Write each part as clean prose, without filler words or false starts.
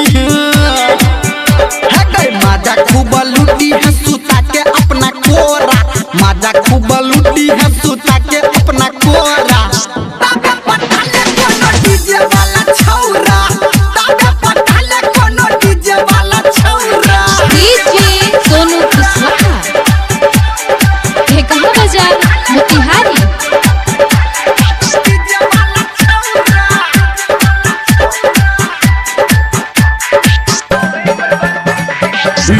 है गई माजा खूब लूटी है सुता के अपना कोरा माजा खूब लूटी है सुता के अपना कोरा ताबे पटाले कोनो डीजे वाला छौरा ताबे पटाले कोनो डीजे वाला छौरा डीजे सोनू कुशवाहा कहाँ बाजार मोतिहारी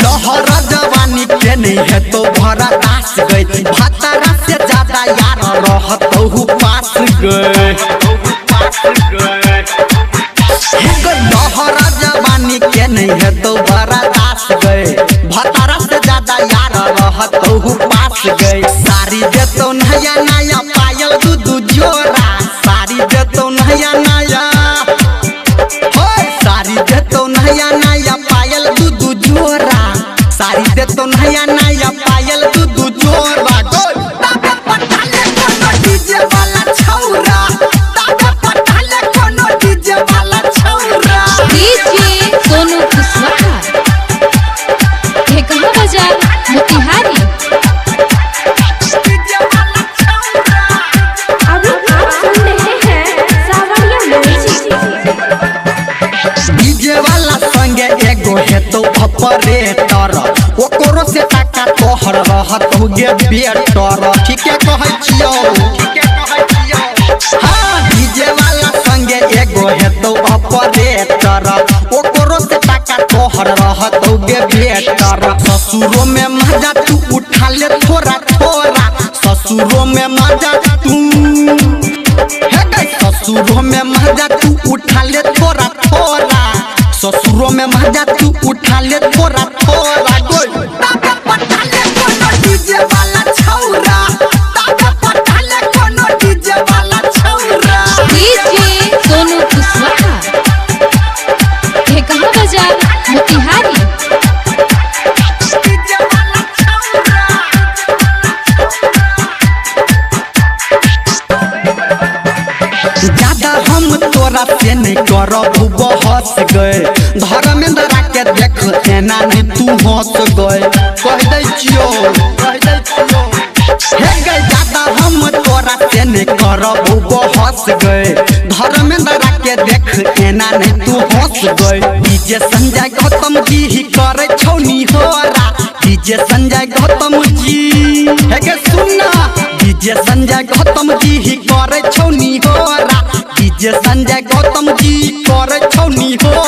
लहरा जवानी के नहीं है तो भरा दास गई भतरा से ज्यादा यार रहत हूँ पास गए लहरा जवानी के नहीं है तो भरा दास गए भतरा से ज्यादा यार रहत हूँ पास गए सारी दे तो नया नया पायल दू जोरा सारी दे तो नया नया सारी दे तो नया नया पायल दू जोरा सारी दे तो नया नया पायल दू जोरा ताबे पटाले कोनो डीजे वाला छौरा ताबे पटाले कोनो डीजे वाला छौरा डीजे सोनू कुशवाहा कहाँ बाजार मोतिहारी अभी आप सुन रहे हैं सावरिया म्यूजिक। डीजे वाला संगे एगो है तो ऑपरेटर ओकरो से टाका तोहर रहत होगे बेटर ठीके कहै छियो हां डीजे वाला संगे एगो है तो ऑपरेटर ओकरो से टाका तोहर रहत होगे बेटर ससुरो में मजा तू उठा ले थोड़ा थोड़ा ससुरो में मजा तू है गई ससुरो में मजा तू उठा ले थोड़ा थोड़ा ससुरो में मजा तू उठा ले थोड़ा थोड़ा ताबे पटाले कोनो डीजे वाला छौरा ताबे पटाले कोनो डीजे वाला छौरा डीजे सोनू कुशवाहा कहाँ बाजार मोतिहारी ज्यादा हम तोरा से नहीं करब बहस गए धर्मेंद्र के देख एना नहीं तू हंस गए कह दै छियो हे गए ज्यादा हम तोरा से नहीं करब बहस गए धर्मेंद्र के देख एना नहीं तू हंस गए डीजे संजय गौतम जी ही करे छौनी होरा डीजे संजय गौतम जी हे गे सुनना डीजे संजय गौतम जी ही करे छौनी होरा डीजे संजय गौतम जी करे छौनी हो